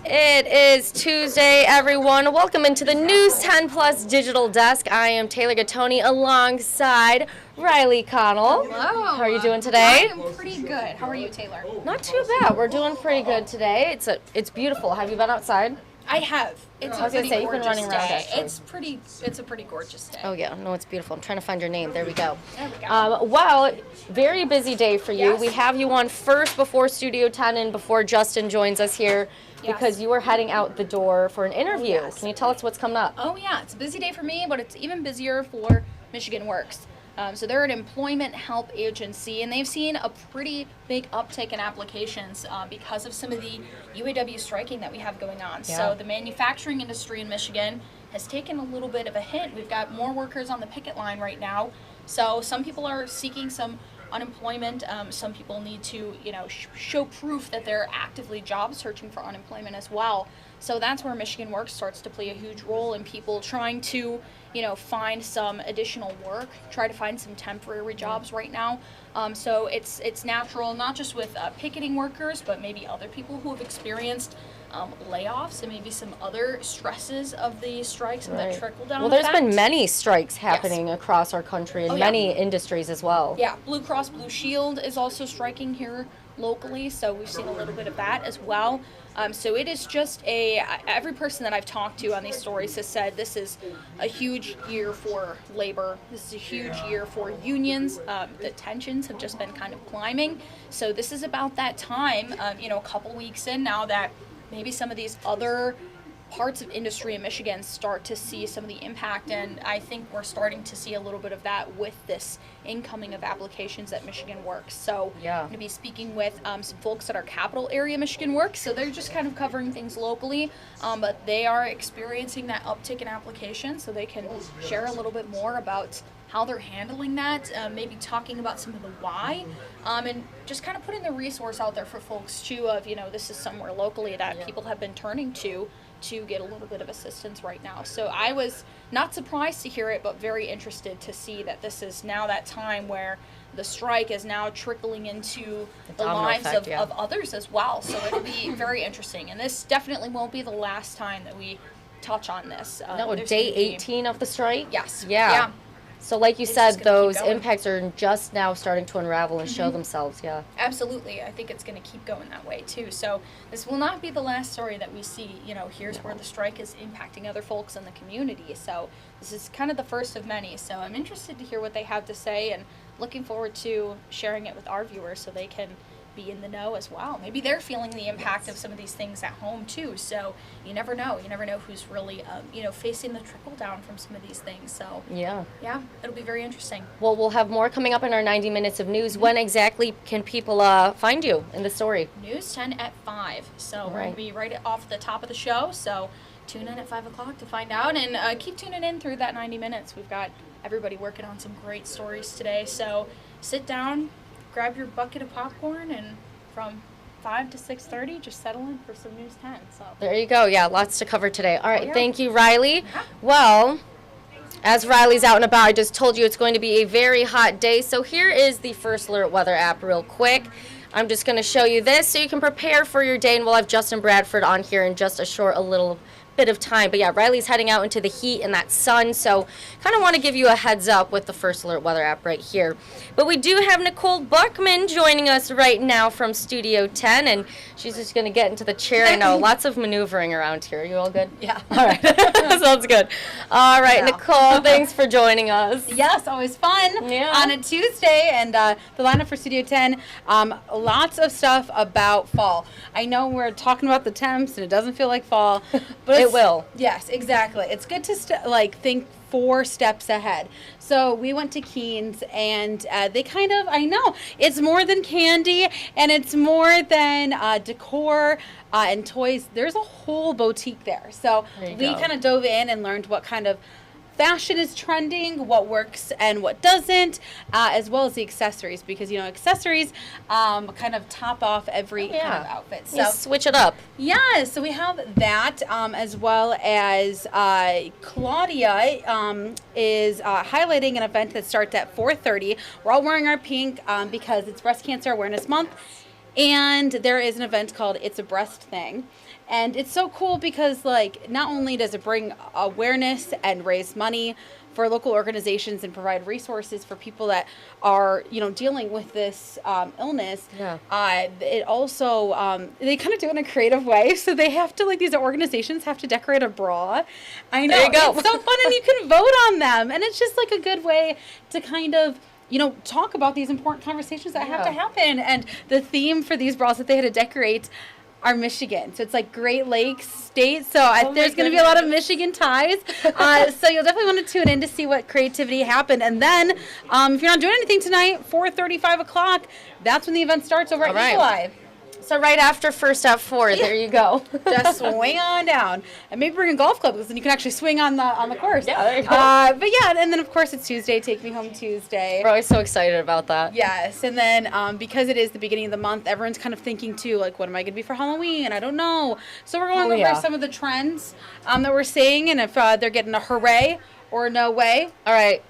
It is Tuesday, everyone. Welcome into the News 10 Plus Digital Desk. I am Taylor Gattoni alongside Riley Connell. Hello. How are you doing today? I am pretty good. How are you, Taylor? Not too bad. We're doing pretty good today. It's beautiful. Have you been outside? I have. It's a pretty you've been running around, day. actually. It's a pretty gorgeous day. Oh yeah, no, it's beautiful. I'm trying to find your name. There we go. There we go. Well, very busy day for you. Yes. We have you on first before Studio 10 and before Justin joins us here because you are heading out the door for an interview. Yes. Can you tell us what's coming up? Oh yeah, it's a busy day for me, but it's even busier for Michigan Works. So they're an employment help agency, and they've seen a pretty big uptick in applications because of some of the UAW striking that we have going on. Yeah. So the manufacturing industry in Michigan has taken a little bit of a hit. We've got more workers on the picket line right now. So some people are seeking some unemployment. Some people need to, show proof that they're actively job searching for unemployment as well. So that's where Michigan Works starts to play a huge role in people trying to, find some additional work, try to find some temporary jobs right now. So it's natural, not just with picketing workers, but maybe other people who have experienced layoffs and maybe some other stresses of the strikes and that trickle down. Well, there's effect. been many strikes happening across our country in many industries as well. Yeah, Blue Cross Blue Shield is also striking here locally, so we've seen a little bit of that as well. So it is just every person that I've talked to on these stories has said this is a huge year for labor. This is a huge year for unions. The tensions have just been kind of climbing. So this is about that time, a couple weeks in now that maybe some of these other parts of industry in Michigan start to see some of the impact, and I think we're starting to see a little bit of that with this incoming of applications at Michigan Works. So I'm going to be speaking with some folks at our capital area Michigan Works, so they're just kind of covering things locally, but they are experiencing that uptick in applications, so they can share a little bit more about how they're handling that, maybe talking about some of the why, and just kind of putting the resource out there for folks too of, this is somewhere locally that people have been turning to get a little bit of assistance right now. So I was not surprised to hear it, but very interested to see that this is now that time where the strike is now trickling into the lives of others as well. So it'll be very interesting. And this definitely won't be the last time that we touch on this. No, day 18 of the strike? Yes. Yeah. So like you said, those impacts are just now starting to unravel and show themselves, Absolutely. I think it's going to keep going that way, too. So this will not be the last story that we see. Here's where the strike is impacting other folks in the community. So this is kind of the first of many. So I'm interested to hear what they have to say and looking forward to sharing it with our viewers so they can be in the know as well. Maybe they're feeling the impact of some of these things at home too. So you never know. You never know who's really, facing the trickle down from some of these things. So yeah, it'll be very interesting. Well, we'll have more coming up in our 90 minutes of news. When exactly can people find you in the story? News 10 at 5. So we're going to be right off the top of the show. So tune in at 5 o'clock to find out, and keep tuning in through that 90 minutes. We've got everybody working on some great stories today. So sit down, grab your bucket of popcorn, and from 5 to 6:30, just settle in for some News 10. So there you go. Yeah, lots to cover today. All right, thank you, Riley. Well, as Riley's out and about, I just told you it's going to be a very hot day. So here is the First Alert Weather app real quick. I'm just going to show you this so you can prepare for your day, and we'll have Justin Bradford on here in just a little bit of time. But yeah, Riley's heading out into the heat and that sun, so kind of want to give you a heads up with the First Alert Weather app right here. But we do have Nicole Buckman joining us right now from Studio 10, and she's just going to get into the chair. I know, lots of maneuvering around here. Are you all good? Yeah. All right. Sounds good. All right, Nicole, thanks for joining us. Yes, always fun on a Tuesday. And the lineup for Studio 10, lots of stuff about fall. I know we're talking about the temps, and it doesn't feel like fall, but it will. Yes, exactly. It's good to think 4 steps ahead. So we went to Keen's, and they I know, it's more than candy, and it's more than decor and toys. There's a whole boutique there. So we kind of dove in and learned what kind of fashion is trending, what works and what doesn't, as well as the accessories, because accessories kind of top off every kind of outfit. So you switch it up. Yeah, so we have that, as well as Claudia is highlighting an event that starts at 4:30. We're all wearing our pink because it's Breast Cancer Awareness Month. And there is an event called It's a Breast Thing. And it's so cool because, like, not only does it bring awareness and raise money for local organizations and provide resources for people that are, dealing with this illness. Yeah. It also, they kind of do it in a creative way. So they have to, these organizations have to decorate a bra. I know. There you go. It's so fun, and you can vote on them. And it's just, a good way to kind of, talk about these important conversations that have to happen. And the theme for these bras that they had to decorate are Michigan. So it's Great Lakes State. So there's going to be a lot of Michigan ties. So you'll definitely want to tune in to see what creativity happened. And then if you're not doing anything tonight, 4:30, 5 o'clock, that's when the event starts over at Eagle Eye. So right after first at 4, there you go. Just swing on down, and maybe bring a golf club because then you can actually swing on the course. Yeah, there you go. But yeah, and then of course it's Tuesday. Take Me Home Tuesday. We're always so excited about that. Yes, and then because it is the beginning of the month, everyone's kind of thinking too, what am I going to be for Halloween? I don't know. So we're going over some of the trends that we're seeing, and if they're getting a hooray or no way. All right.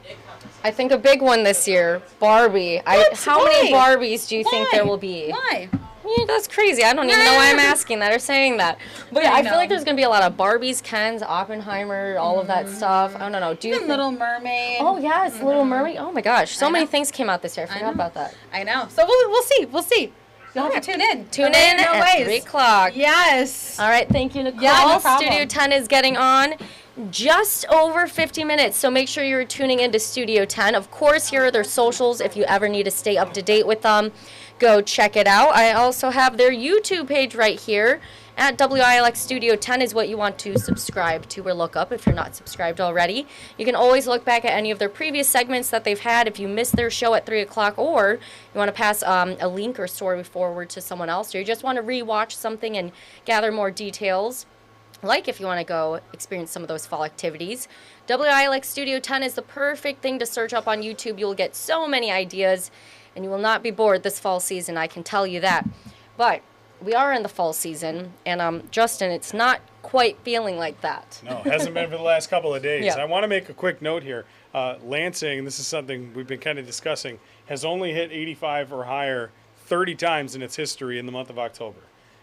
I think a big one this year, Barbie. How many Barbies do you think there will be? Why? Yeah, that's crazy. I don't even know why I'm asking that or saying that. But yeah, I feel like there's going to be a lot of Barbies, Kens, Oppenheimer, all of that stuff. I don't know. Do you think... Little Mermaid. Oh, yes, Little Mermaid. Oh, my gosh. So many things came out this year. I forgot about that. I know. So we'll see. We'll see. You'll have to tune in. Tune in at 3 o'clock. Yes. All right. Thank you, Nicole. Yeah, no problem. Studio 10 is getting on just over 50 minutes. So make sure you're tuning into Studio 10. Of course, here are their socials if you ever need to stay up to date with them. Go check it out. I also have their YouTube page right here at WILX Studio 10 is what you want to subscribe to or look up if you're not subscribed already. You can always look back at any of their previous segments that they've had if you missed their show at 3 o'clock, or you want to pass a link or story forward to someone else, or you just want to rewatch something and gather more details. Like if you want to go experience some of those fall activities. WILX Studio 10 is the perfect thing to search up on YouTube. You'll get so many ideas, and you will not be bored this fall season, I can tell you that. But we are in the fall season, and Justin, it's not quite feeling like that. No, it hasn't been for the last couple of days. Yeah. I want to make a quick note here. Lansing, this is something we've been kind of discussing, has only hit 85 or higher 30 times in its history in the month of October.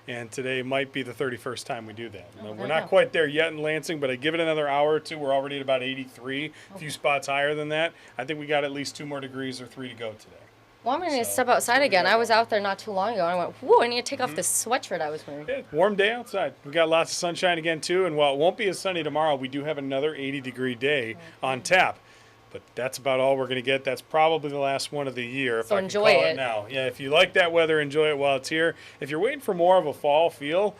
And today might be the 31st time we do that. We're not quite there yet in Lansing, but I give it another hour or two. We're already at about 83, a few spots higher than that. I think we got at least 2 more degrees or 3 to go today. Well, I'm going to step outside again. I was out there not too long ago, and I went, whoa, I need to take off this sweatshirt I was wearing. Yeah, warm day outside. We got lots of sunshine again, too. And while it won't be as sunny tomorrow, we do have another 80-degree day on tap. But that's about all we're going to get. That's probably the last one of the year, if So I can enjoy call it. it now. Yeah, if you like that weather, enjoy it while it's here. If you're waiting for more of a fall feel,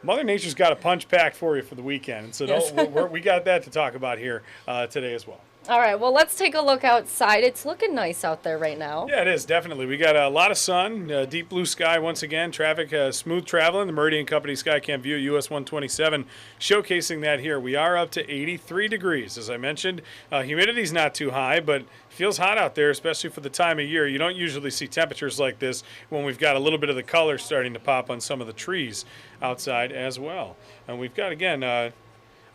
Mother Nature's got a punch packed for you for the weekend. And so we got that to talk about here today as well. All right, well, let's take a look outside. It's looking nice out there right now. Yeah, it is, definitely. We got a lot of sun, deep blue sky once again. Traffic smooth traveling. The Meridian Company Skycam View, US 127, showcasing that here. We are up to 83 degrees, as I mentioned. Humidity's not too high, but feels hot out there, especially for the time of year. You don't usually see temperatures like this when we've got a little bit of the color starting to pop on some of the trees outside as well. And we've got, again, a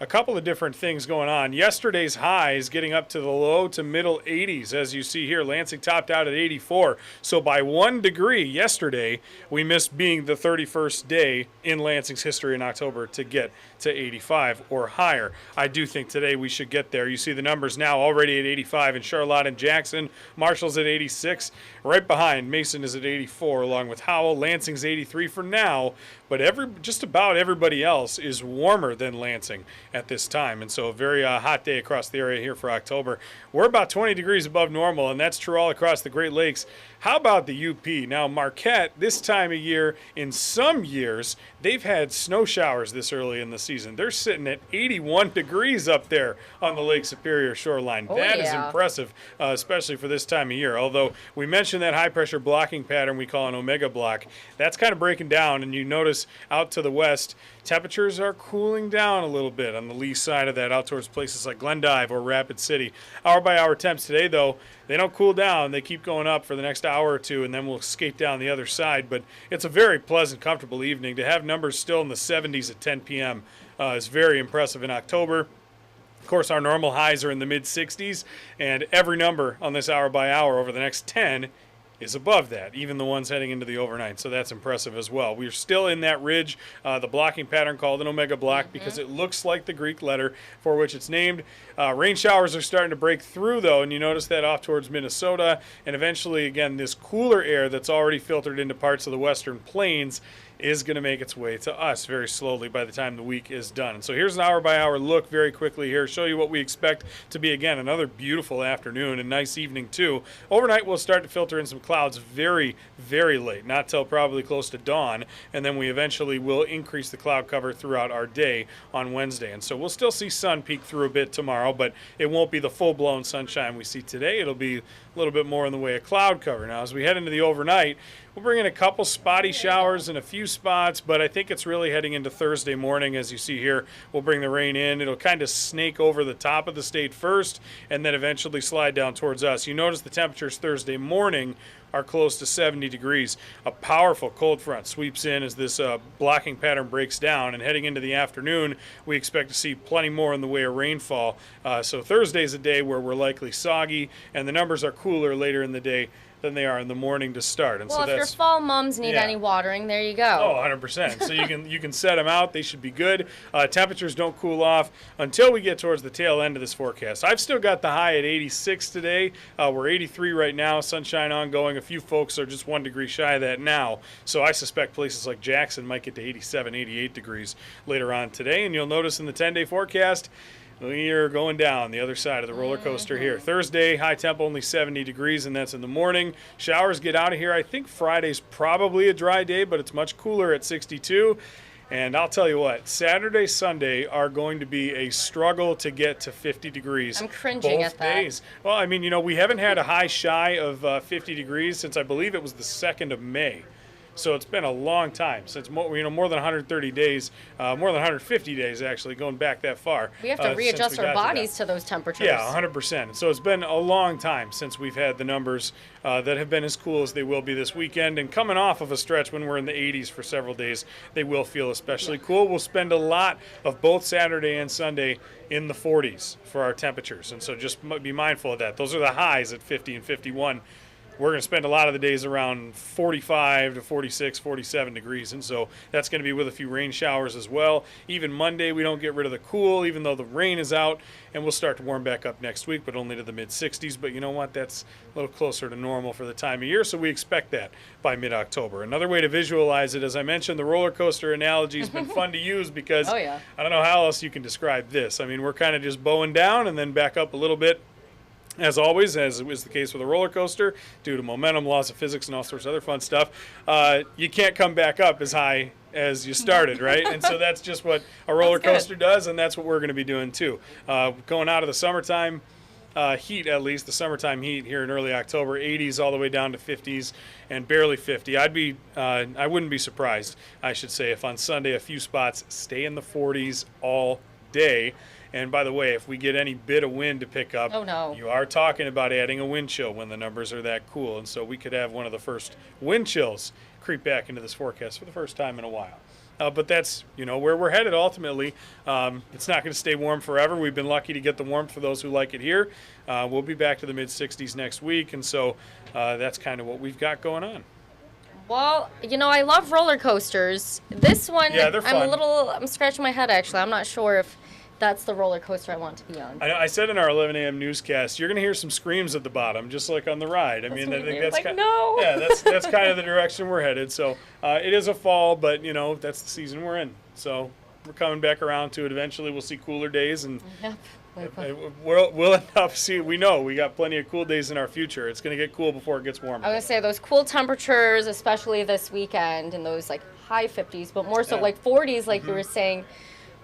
couple of different things going on. Yesterday's highs getting up to the low to middle 80s. As you see here, Lansing topped out at 84. So by 1 degree yesterday, we missed being the 31st day in Lansing's history in October to get to 85 or higher. I do think today we should get there. You see the numbers now already at 85 in Charlotte and Jackson. Marshall's at 86. Right behind, Mason is at 84, along with Howell. Lansing's 83 for now, but just about everybody else is warmer than Lansing at this time. And so a very hot day across the area here for October. We're about 20 degrees above normal, and that's true all across the Great Lakes. How about the UP? Now, Marquette, this time of year, in some years, they've had snow showers this early in the season. They're sitting at 81 degrees up there on the Lake Superior shoreline. That is impressive, especially for this time of year. Although we mentioned that high-pressure blocking pattern we call an omega block. That's kind of breaking down, and you notice out to the west, temperatures are cooling down a little bit on the lee side of that out towards places like Glendive or Rapid City. Hour-by-hour temps today, though, they don't cool down. They keep going up for the next hour or two, and then we'll skate down the other side. But it's a very pleasant, comfortable evening. To have numbers still in the 70s at 10 p.m. Is very impressive in October. Of course, our normal highs are in the mid-60s, and every number on this hour-by-hour over the next 10 is above that, even the ones heading into the overnight. So that's impressive as well. We're still in that ridge, the blocking pattern called an omega block because it looks like the Greek letter for which it's named. Rain showers are starting to break through, though, and you notice that off towards Minnesota. And eventually, again, this cooler air that's already filtered into parts of the western plains is going to make its way to us very slowly by the time the week is done. And so here's an hour-by-hour look very quickly here, show you what we expect to be, again, another beautiful afternoon and nice evening, too. Overnight, we'll start to filter in some clouds very, very late, not till probably close to dawn, and then we eventually will increase the cloud cover throughout our day on Wednesday. And so we'll still see sun peek through a bit tomorrow, but it won't be the full-blown sunshine we see today. It'll be a little bit more in the way of cloud cover. Now, as we head into the overnight, we'll bring in a couple spotty showers in a few spots, but I think it's really heading into Thursday morning. As you see here, we'll bring the rain in. It'll kind of snake over the top of the state first and then eventually slide down towards us. You notice the temperatures Thursday morning are close to 70 degrees. A powerful cold front sweeps in as this blocking pattern breaks down, and heading into the afternoon, we expect to see plenty more in the way of rainfall. So Thursday's a day where we're likely soggy, and the numbers are cooler later in the day than they are in the morning to start. And Well, so if your fall mums need yeah. any watering, there you go. Oh, 100%. So you can set them out. They should be good. Temperatures don't cool off until we get towards the tail end of this forecast. I've still got the high at 86 today. We're 83 right now. Sunshine ongoing. A few folks are just 1 degree shy of that now. So I suspect places like Jackson might get to 87, 88 degrees later on today. And you'll notice in the 10-day forecast, we are going down the other side of the roller coaster here. Thursday, high temp only 70 degrees, and that's in the morning. Showers get out of here. I think Friday's probably a dry day, but it's much cooler at 62. And I'll tell you what, Saturday, Sunday are going to be a struggle to get to 50 degrees. I'm cringing both at that. days. Well, I mean, we haven't had a high shy of 50 degrees since I believe it was the 2nd of May. So it's been a long time since more than 130 days, more than 150 days actually, going back that far. We have to readjust our bodies to those temperatures. Yeah, 100%. So it's been a long time since we've had the numbers that have been as cool as they will be this weekend. And coming off of a stretch when we're in the 80s for several days, they will feel especially cool. We'll spend a lot of both Saturday and Sunday in the 40s for our temperatures. And so just be mindful of that. Those are the highs at 50 and 51. We're going to spend a lot of the days around 45 to 46, 47 degrees, and so that's going to be with a few rain showers as well. Even Monday, we don't get rid of the cool, even though the rain is out, and we'll start to warm back up next week, but only to the mid-60s. But you know what? That's a little closer to normal for the time of year, so we expect that by mid-October. Another way to visualize it, as I mentioned, the roller coaster analogy has been fun to use because I don't know how else you can describe this. I mean, we're kind of just bowing down and then back up a little bit. As always, as is the case with a roller coaster, due to momentum, laws of physics, and all sorts of other fun stuff, you can't come back up as high as you started, right? And so that's just what a roller coaster does, and that's what we're going to be doing too. Going out of the summertime heat, at least the summertime heat here in early October, 80s all the way down to 50s and barely 50. I wouldn't be surprised, I should say, if on Sunday a few spots stay in the 40s all day. And by the way, if we get any bit of wind to pick up, you are talking about adding a wind chill when the numbers are that cool. And so we could have one of the first wind chills creep back into this forecast for the first time in a while. But that's, where we're headed ultimately. It's not going to stay warm forever. We've been lucky to get the warmth for those who like it here. We'll be back to the mid-60s next week. And so that's kind of what we've got going on. Well, I love roller coasters. This one, they're fun. I'm scratching my head, actually. I'm not sure if that's the roller coaster I want to be on. I said in our 11 a.m. newscast, you're going to hear some screams at the bottom, just like on the ride. I think that's no. Yeah, that's kind of the direction we're headed. So it is a fall, but that's the season we're in. So we're coming back around to it. Eventually, we'll see cooler days, and we'll end up we know we got plenty of cool days in our future. It's going to get cool before it gets warmer. I was going to say those cool temperatures, especially this weekend, and those high 50s, but more so 40s, like you were saying.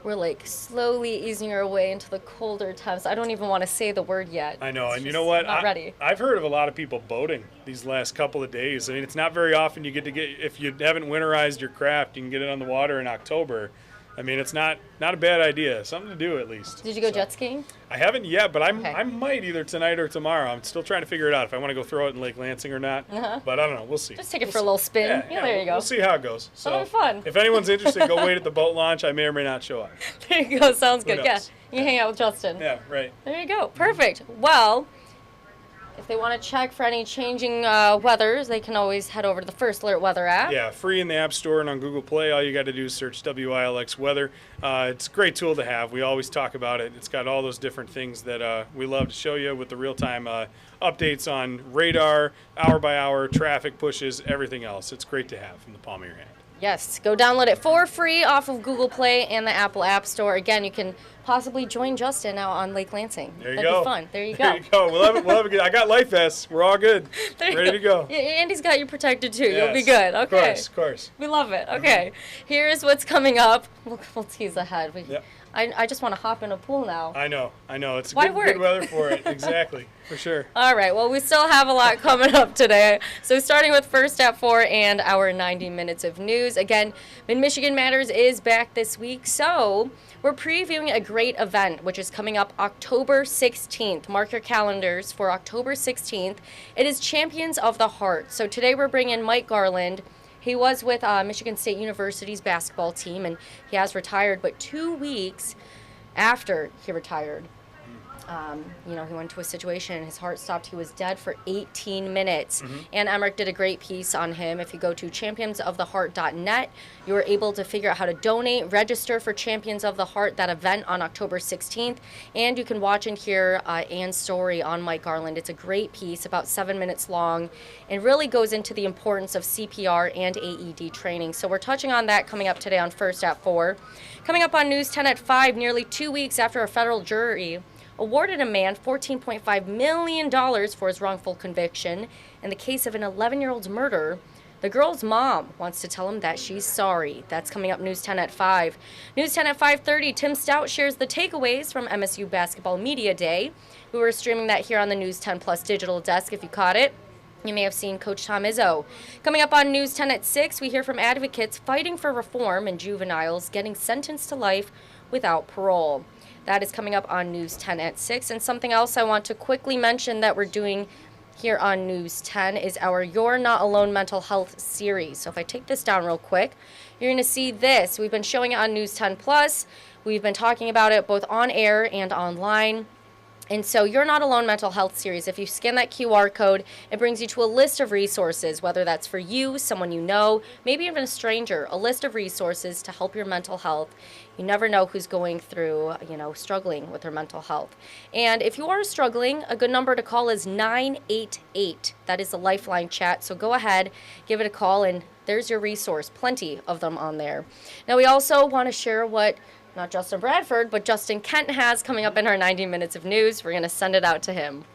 We're slowly easing our way into the colder temps. I don't even want to say the word yet. I know, and you know what? Not ready. I've heard of a lot of people boating these last couple of days. I mean, it's not very often you get if you haven't winterized your craft, you can get it on the water in October. I mean, it's not a bad idea. Something to do at least. Did you go jet skiing? I haven't yet, but I might either tonight or tomorrow. I'm still trying to figure it out if I want to go throw it in Lake Lansing or not. But I don't know. We'll see. Just take it for a little spin. Yeah, there you go. We'll see how it goes. So that'll be fun. If anyone's interested, go wait at the boat launch. I may or may not show up. There you go. Sounds good. Yeah, you hang out with Justin. Yeah, right. There you go. Perfect. Well, If they want to check for any changing weathers, they can always head over to the First Alert Weather app. Yeah, free in the App Store and on Google Play. All you got to do is search WILX Weather. It's a great tool to have. We always talk about it. It's got all those different things that we love to show you with the real-time updates on radar, hour by hour, traffic pushes, everything else. It's great to have in the palm of your hand. Yes, go download it for free off of Google Play and the Apple App Store. Again, you can possibly join Justin out on Lake Lansing. There you That'd go. be fun. There you go. There you go. We'll have a good. I got life vests. We're all good. Ready to go. Yeah, Andy's got you protected too. You'll be Yes, good. Okay. Of course. We love it. Okay. Here's what's coming up. We'll tease ahead. Yep. I just want to hop in a pool now. I know. It's Why good work? weather for it. Exactly. For sure. All right. Well, we still have a lot coming up today. So starting with First at 4 and our 90 minutes of news. Again, Mid-Michigan Matters is back this week. So we're previewing a great event, which is coming up October 16th. Mark your calendars for October 16th. It is Champions of the Heart. So today we're bringing Mike Garland. He was with Michigan State University's basketball team, and he has retired. But 2 weeks after he retired, he went to a situation and his heart stopped. He was dead for 18 minutes. And Emmerich did a great piece on him. If you go to championsoftheheart.net, you are able to figure out how to donate, register for Champions of the Heart, that event on October 16th. And you can watch and hear Anne's story on Mike Garland. It's a great piece, about 7 minutes long, and really goes into the importance of CPR and AED training. So we're touching on that coming up today on First at 4. Coming up on News 10 at 5, nearly 2 weeks after a federal jury awarded a man $14.5 million for his wrongful conviction in the case of an 11-year-old's murder. The girl's mom wants to tell him that she's sorry. That's coming up News 10 at 5. News 10 at 5:30, Tim Stout shares the takeaways from MSU Basketball Media Day. We were streaming that here on the News 10 Plus digital desk if you caught it. You may have seen Coach Tom Izzo. Coming up on News 10 at 6, we hear from advocates fighting for reform and juveniles getting sentenced to life without parole. That is coming up on News 10 at 6. And something else I want to quickly mention that we're doing here on News 10 is our You're Not Alone mental health series. So if I take this down real quick, you're going to see this. We've been showing it on News 10 Plus. We've been talking about it both on air and online. And so You're Not Alone mental health series, if you scan that QR code, it brings you to a list of resources, whether that's for you, someone you know, maybe even a stranger, a list of resources to help your mental health. You never know who's going through, struggling with their mental health. And if you are struggling, a good number to call is 988. That is the Lifeline chat. So go ahead, give it a call, and there's your resource. Plenty of them on there. Now, we also want to share what not Justin Bradford, but Justin Kent has coming up in our 90 minutes of news. We're going to send it out to him.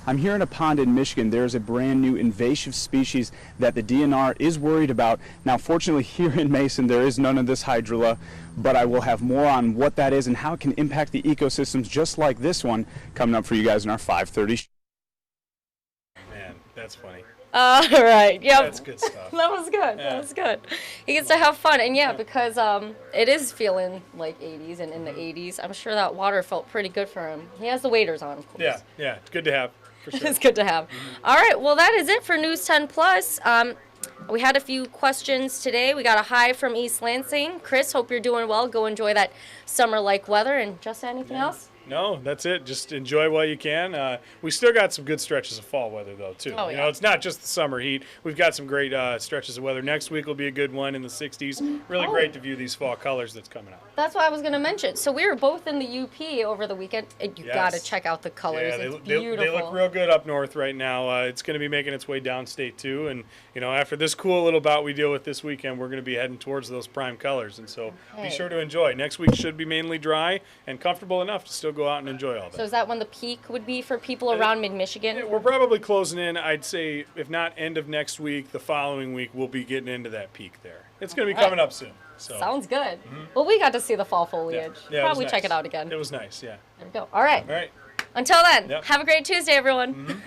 I'm here in a pond in Michigan. There's a brand new invasive species that the DNR is worried about. Now, fortunately, here in Mason, there is none of this hydrilla, but I will have more on what that is and how it can impact the ecosystems just like this one coming up for you guys in our 5:30. Man, that's funny. All right. Yep. That's good stuff. That was good. Yeah. That was good. He gets to have fun. And because it is feeling like 80s and in the 80s, I'm sure that water felt pretty good for him. He has the waders on, of course. Yeah. It's good to have. For sure. It's good to have. All right. Well, that is it for News 10 Plus. We had a few questions today. We got a hi from East Lansing. Chris, hope you're doing well. Go enjoy that summer-like weather. And just anything else? No, that's it. Just enjoy while you can. We still got some good stretches of fall weather, though, too. Oh, yeah. It's not just the summer heat. We've got some great stretches of weather. Next week will be a good one in the 60s. Really great to view these fall colors that's coming out. That's what I was going to mention. So we were both in the UP over the weekend. And you got to check out the colors. Yeah, it's beautiful. they look real good up north right now. It's going to be making its way downstate, too. And, after this cool little bout we deal with this weekend, we're going to be heading towards those prime colors. And so be sure to enjoy. Next week should be mainly dry and comfortable enough to still go out and enjoy all that. So is that when the peak would be for people around mid-Michigan? We're probably closing in, I'd say, if not end of next week, the following week, we'll be getting into that peak there. It's going to be coming up soon. So. Sounds good. Well, we got to see the fall foliage. Yeah, probably it was check nice. it out again. It was nice, yeah. There we go. All right. All right. Until then, Yep. have a great Tuesday, everyone.